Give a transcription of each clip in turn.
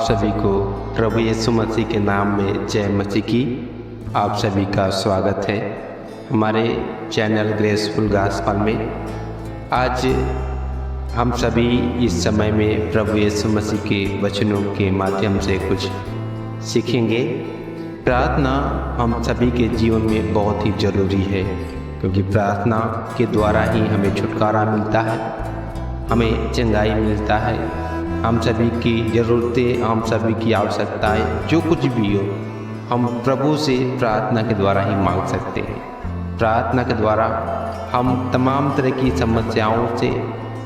सभी को प्रभु यीशु मसीह के नाम में जय मसीह की। आप सभी का स्वागत है हमारे चैनल ग्रेसफुल गॉस्पेल में। आज हम सभी इस समय में प्रभु यीशु मसीह के वचनों के माध्यम से कुछ सीखेंगे। प्रार्थना हम सभी के जीवन में बहुत ही ज़रूरी है, क्योंकि प्रार्थना के द्वारा ही हमें छुटकारा मिलता है, हमें चंगाई मिलता है। हम सभी की ज़रूरतें, हम सभी की आवश्यकताएं, जो कुछ भी हो, हम प्रभु से प्रार्थना के द्वारा ही मांग सकते हैं। प्रार्थना के द्वारा हम तमाम तरह की समस्याओं से,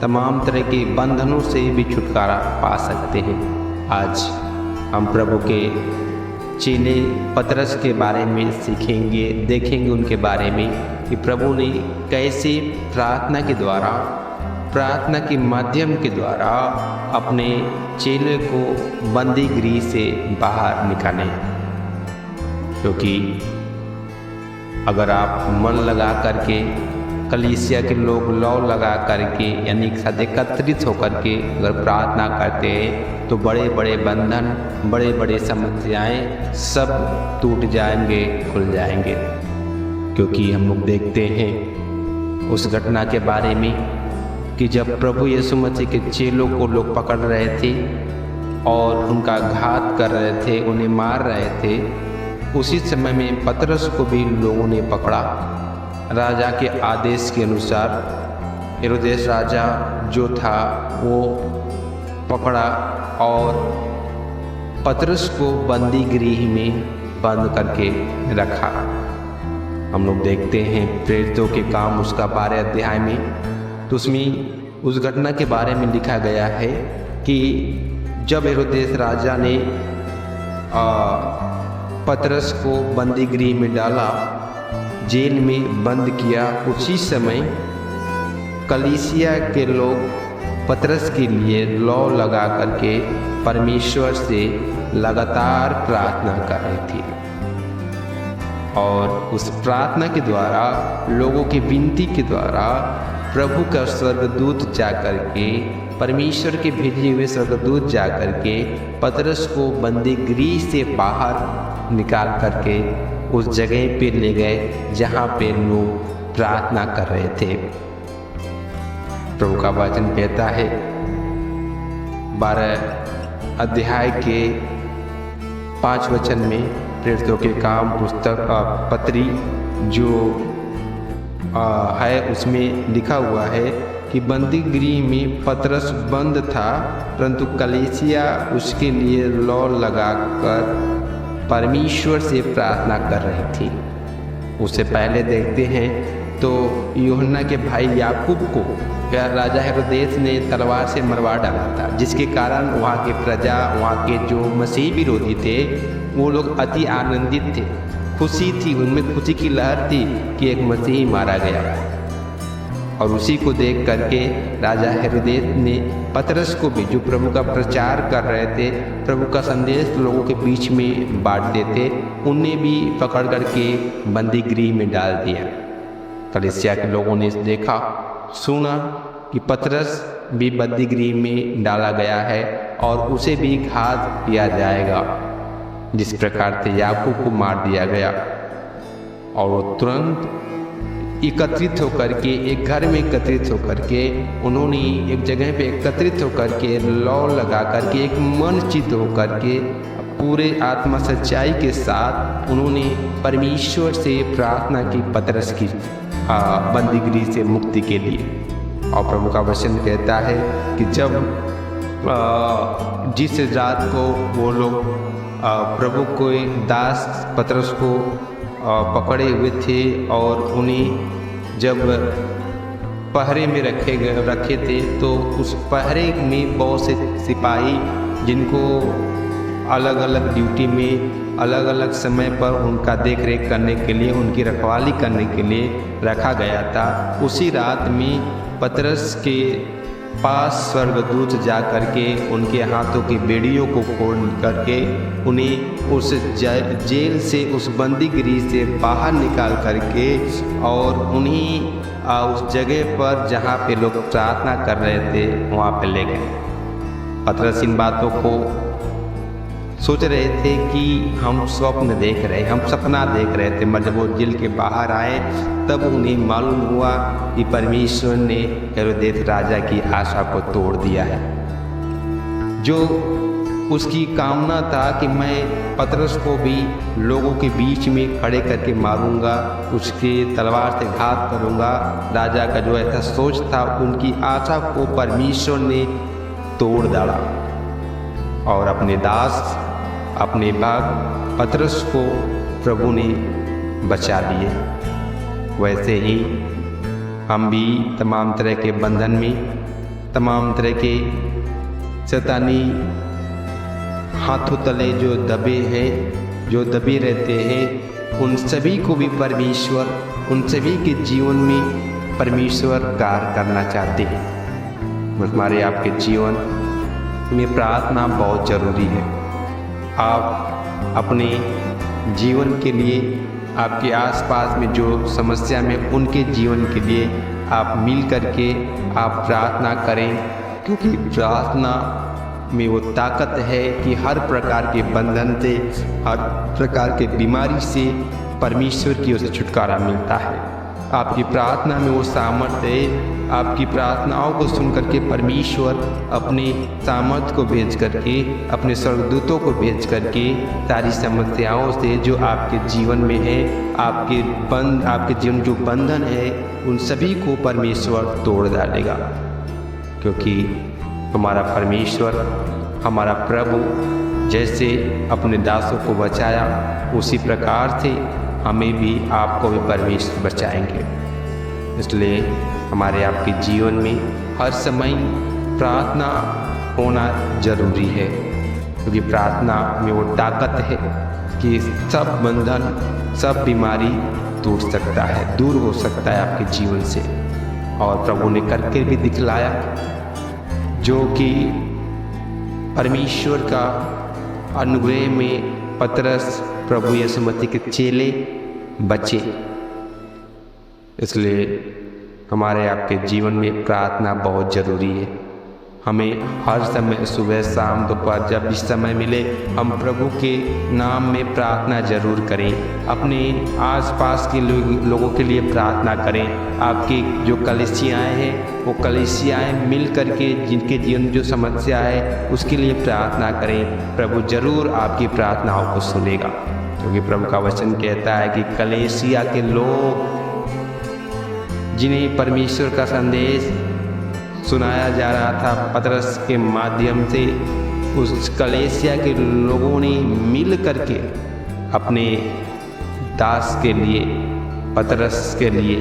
तमाम तरह के बंधनों से भी छुटकारा पा सकते हैं। आज हम प्रभु के चेले पतरस के बारे में सीखेंगे, देखेंगे उनके बारे में कि प्रभु ने कैसे प्रार्थना के द्वारा, प्रार्थना के माध्यम के द्वारा अपने चेले को बंदी गृह से बाहर निकाले। क्योंकि अगर आप मन लगा करके, कलीसिया के लोग लौ लगा करके, यानी एक साथ एकत्रित होकर के अगर प्रार्थना करते हैं तो बड़े बड़े बंधन, बड़े बड़े समस्याएं सब टूट जाएंगे, खुल जाएंगे। क्योंकि हम लोग देखते हैं उस घटना के बारे में कि जब प्रभु यीशु मसीह के चेलों को लोग पकड़ रहे थे और उनका घात कर रहे थे, उन्हें मार रहे थे, उसी समय में पतरस को भी लोगों ने पकड़ा। राजा के आदेश के अनुसार हेरोदेस राजा जो था वो पकड़ा और पतरस को बंदी गृह में बंद करके रखा। हम लोग देखते हैं प्रेरितों के काम उसका 12 अध्याय में, तो उसमें उस घटना के बारे में लिखा गया है कि जब हेरोदेस राजा ने पतरस को बंदी गृह में डाला, जेल में बंद किया, उसी समय कलीसिया के लोग पतरस के लिए लौ लगा करके परमेश्वर से लगातार प्रार्थना कर रहे थे। और उस प्रार्थना के द्वारा, लोगों की विनती के द्वारा प्रभु का स्वर्गदूत जाकर के, परमेश्वर के भेजे हुए स्वर्गदूत जाकर के पतरस को बंदी गृह से बाहर निकाल करके उस जगह पे ले गए जहाँ पे लोग प्रार्थना कर रहे थे। प्रभु का वचन कहता है 12 अध्याय के 5 वचन में, प्रेरितों के काम पुस्तक पत्री जो है उसमें लिखा हुआ है कि बंदी गृह में पतरस बंद था, परंतु कलीसिया उसके लिए लौ लगाकर परमेश्वर से प्रार्थना कर रही थी। उससे पहले देखते हैं तो यूहन्ना के भाई याकूब को राजा हेरोदेस ने तलवार से मरवा डाला था, जिसके कारण वहाँ के प्रजा, वहाँ के जो मसीह विरोधी थे, वो लोग अति आनंदित थे, खुशी थी, उनमें खुशी की लहर थी कि एक मसीही मारा गया। और उसी को देख करके राजा हेरोदेस ने पतरस को भी, जो प्रभु का प्रचार कर रहे थे, प्रभु का संदेश लोगों के बीच में बांटते थे, उन्हें भी पकड़ करके बंदी गृह में डाल दिया। कलीसिया के लोगों ने देखा, सुना कि पतरस भी बंदी गृह में डाला गया है और उसे भी घात किया जाएगा, जिस प्रकार से याकूब को मार दिया गया। और वो तुरंत एकत्रित होकर के, एक घर में एकत्रित होकर के, उन्होंने एक जगह पे एकत्रित होकर के लौ लगा करके, एक मन चित होकर के, पूरे आत्मा सच्चाई के साथ उन्होंने परमेश्वर से प्रार्थना की पतरस की बंदी गृह से मुक्ति के लिए। और प्रभु का वचन कहता है कि जब जिस रात को वो लोग प्रभु को दास पतरस को पकड़े हुए थे और उन्हें जब पहरे में रखे थे, तो उस पहरे में बहुत से सिपाही, जिनको अलग अलग ड्यूटी में, अलग अलग समय पर उनका देख रेख करने के लिए, उनकी रखवाली करने के लिए रखा गया था, उसी रात में पतरस के पास स्वर्गदूत जा करके उनके हाथों की बेड़ियों को खोल करके उन्हें उस जेल से, उस बंदी गृह से बाहर निकाल करके और उन्हीं उस जगह पर जहाँ पे लोग प्रार्थना कर रहे थे वहाँ पे ले गए। पतरस इन बातों को सोच रहे थे कि हम स्वप्न देख रहे, हम सपना देख रहे थे, मगर जब वो जेल के बाहर आए तब उन्हें मालूम हुआ कि परमेश्वर ने हेरोदेस राजा की आशा को तोड़ दिया है। जो उसकी कामना था कि मैं पतरस को भी लोगों के बीच में खड़े करके मारूंगा, उसके तलवार से घात करूंगा, राजा का जो ऐसा सोच था, उनकी आशा को परमेश्वर ने तोड़ डाला और अपने दास, अपने भक्त पतरस को प्रभु ने बचा लिए। वैसे ही हम भी तमाम तरह के बंधन में, तमाम तरह के शैतानी हाथों तले जो दबे हैं, जो दबे रहते हैं, उन सभी को भी परमेश्वर, उन सभी के जीवन में परमेश्वर कार्य करना चाहते हैं। हमारे आपके जीवन में प्रार्थना बहुत ज़रूरी है। आप अपने जीवन के लिए, आपके आसपास में जो समस्या में, उनके जीवन के लिए आप मिल करके आप प्रार्थना करें, क्योंकि प्रार्थना में वो ताकत है कि हर प्रकार के बंधन से, हर प्रकार के बीमारी से परमेश्वर की ओर से छुटकारा मिलता है। आपकी प्रार्थना में वो सामर्थ्य है। आपकी प्रार्थनाओं को सुन करके परमेश्वर अपने सामर्थ्य को भेज करके, अपने स्वर्गदूतों को भेज करके सारी समस्याओं से जो आपके जीवन में है, आपके जीवन जो बंधन है, उन सभी को परमेश्वर तोड़ डालेगा। क्योंकि हमारा परमेश्वर, हमारा प्रभु जैसे अपने दासों को बचाया, उसी प्रकार से हमें भी, आपको भी परमेश्वर बचाएंगे। इसलिए हमारे आपके जीवन में हर समय प्रार्थना होना जरूरी है, क्योंकि प्रार्थना में वो ताकत है कि सब बंधन, सब बीमारी टूट सकता है, दूर हो सकता है आपके जीवन से। और प्रभु ने करके भी दिखलाया, जो कि परमेश्वर का अनुग्रह में पतरस प्रभु यीशु मसीह के चेले बचे। इसलिए हमारे आपके जीवन में प्रार्थना बहुत ज़रूरी है। हमें हर समय, सुबह शाम दोपहर, जब भी समय मिले, हम प्रभु के नाम में प्रार्थना जरूर करें। अपने आसपास के लोगों के लिए प्रार्थना करें। आपकी जो कलीसियाएँ हैं, वो कलीसियाएँ मिल करके जिनके जीवन में जो समस्या है, उसके लिए प्रार्थना करें। प्रभु जरूर आपकी प्रार्थनाओं को सुनेगा, क्योंकि प्रभु का वचन कहता है कि कलीसिया के लोग जिन्हें परमेश्वर का संदेश सुनाया जा रहा था पतरस के माध्यम से, उस कलीसिया के लोगों ने मिल करके अपने दास के लिए, पतरस के लिए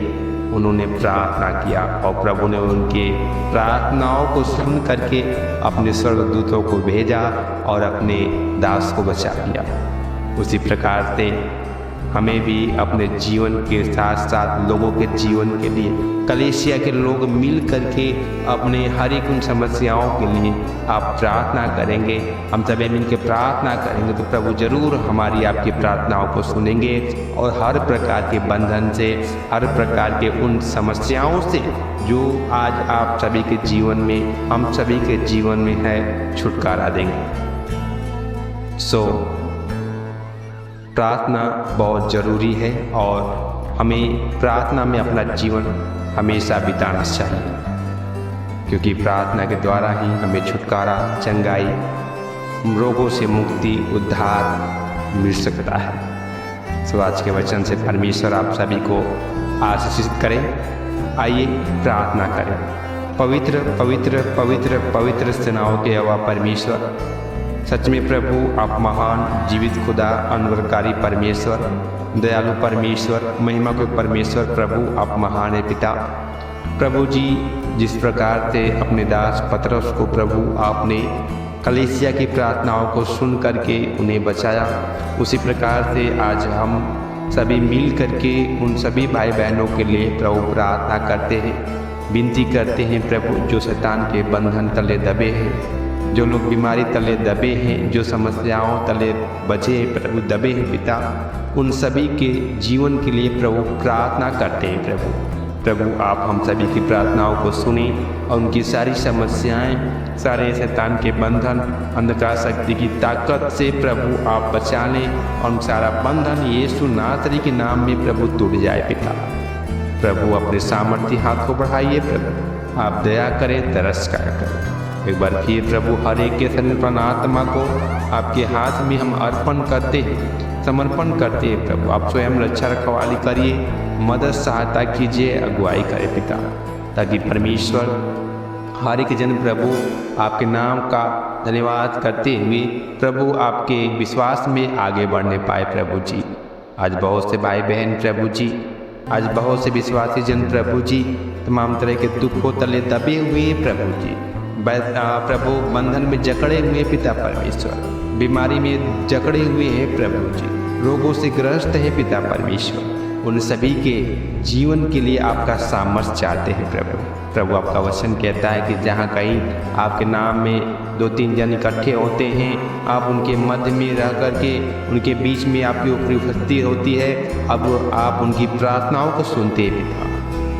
उन्होंने प्रार्थना किया, और प्रभु ने उनके प्रार्थनाओं को सुन करके अपने स्वर्गदूतों को भेजा और अपने दास को बचा लिया। उसी प्रकार से हमें भी अपने जीवन के साथ साथ लोगों के जीवन के लिए, कलीसिया के लोग मिल करके अपने हर एक उन समस्याओं के लिए आप प्रार्थना करेंगे, हम सभी मिल के प्रार्थना करेंगे, तो प्रभु जरूर हमारी आपकी प्रार्थनाओं को सुनेंगे और हर प्रकार के बंधन से, हर प्रकार के उन समस्याओं से जो आज आप सभी के जीवन में, हम सभी के जीवन में है, छुटकारा देंगे। प्रार्थना बहुत ज़रूरी है और हमें प्रार्थना में अपना जीवन हमेशा बिताना चाहिए, क्योंकि प्रार्थना के द्वारा ही हमें छुटकारा, चंगाई, रोगों से मुक्ति, उद्धार मिल सकता है। आज के वचन से परमेश्वर आप सभी को आशीषित करें। आइए प्रार्थना करें। पवित्र पवित्र पवित्र पवित्र सेनाओं के यहोवा परमेश्वर, सच में प्रभु आप महान, जीवित खुदा, अनुग्रहकारी परमेश्वर, दयालु परमेश्वर, महिमा के परमेश्वर, प्रभु आप महान है पिता। प्रभु जी, जिस प्रकार से अपने दास पतरस को प्रभु आपने कलीसिया की प्रार्थनाओं को सुन करके उन्हें बचाया, उसी प्रकार से आज हम सभी मिल करके उन सभी भाई बहनों के लिए प्रभु प्रार्थना करते हैं, विनती करते हैं प्रभु, जो शैतान के बंधन तले दबे हैं, जो लोग बीमारी तले दबे हैं, जो समस्याओं तले बचे हैं प्रभु, दबे हैं पिता, उन सभी के जीवन के लिए प्रभु प्रार्थना करते हैं प्रभु। प्रभु आप हम सभी की प्रार्थनाओं को सुने और उनकी सारी समस्याएं, सारे शैतान के बंधन, अंधकार शक्ति की ताकत से प्रभु आप बचा लें और सारा बंधन यीशु नासरी के नाम में प्रभु टूट जाए पिता। प्रभु अपने सामर्थ्य हाथ को बढ़ाइए प्रभु, आप दया करें, तरस करें। एक बार फिर प्रभु हर एक के शरीर आत्मा को आपके हाथ में हम अर्पण करते हैं, समर्पण करते हैं प्रभु। आप स्वयं रक्षा रखवाली करिए, मदद सहायता कीजिए, अगुवाई करें पिता, ताकि परमेश्वर हर एक जन प्रभु आपके नाम का धन्यवाद करते हुए प्रभु आपके विश्वास में आगे बढ़ने पाए प्रभु जी। आज बहुत से भाई बहन प्रभु जी, आज बहुत से विश्वासी जन प्रभु जी तमाम तरह के दुखों तले दबे हुए प्रभु जी, प्रभु बंधन में जकड़े हुए पिता परमेश्वर, बीमारी में जकड़े हुए हैं प्रभु जी, रोगों से ग्रस्त है पिता परमेश्वर। उन सभी के जीवन के लिए आपका सामर्थ्य चाहते हैं प्रभु। प्रभु आपका वचन कहता है कि जहाँ कहीं आपके नाम में 2-3 जन इकट्ठे होते हैं, आप उनके मध्य में रह करके उनके बीच में आपकी उपस्थिति होती है। अब आप उनकी प्रार्थनाओं को सुनते हैं पिता।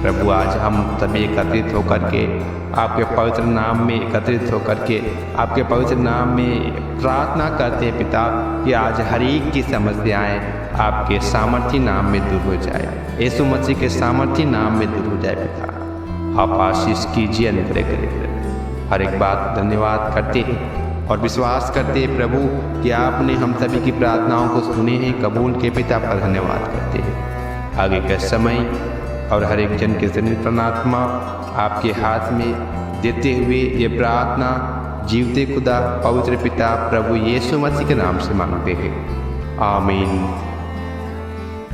प्रभु आज हम सभी एकत्रित होकर के आपके पवित्र नाम में एकत्रित होकर के आपके पवित्र नाम में प्रार्थना करते हैं पिता कि आज हर एक की समस्याएं आपके सामर्थ्य नाम में दूर हो जाए, यीशु मसीह के सामर्थ्य नाम में दूर हो जाए पिता। आप आशीष कीजिए, अनुग्रह करिए। हर एक बात धन्यवाद करते हैं और विश्वास करते हैं प्रभु कि आपने हम सभी की प्रार्थनाओं को सुने हैं, कबूल के पिता पर धन्यवाद करते हैं। आगे का समय और हर एक जन के शरीर प्राणात्मा आपके हाथ में देते हुए ये प्रार्थना जीवते खुदा पवित्र पिता प्रभु यीशु मसीह के नाम से मांगते हैं, आमीन।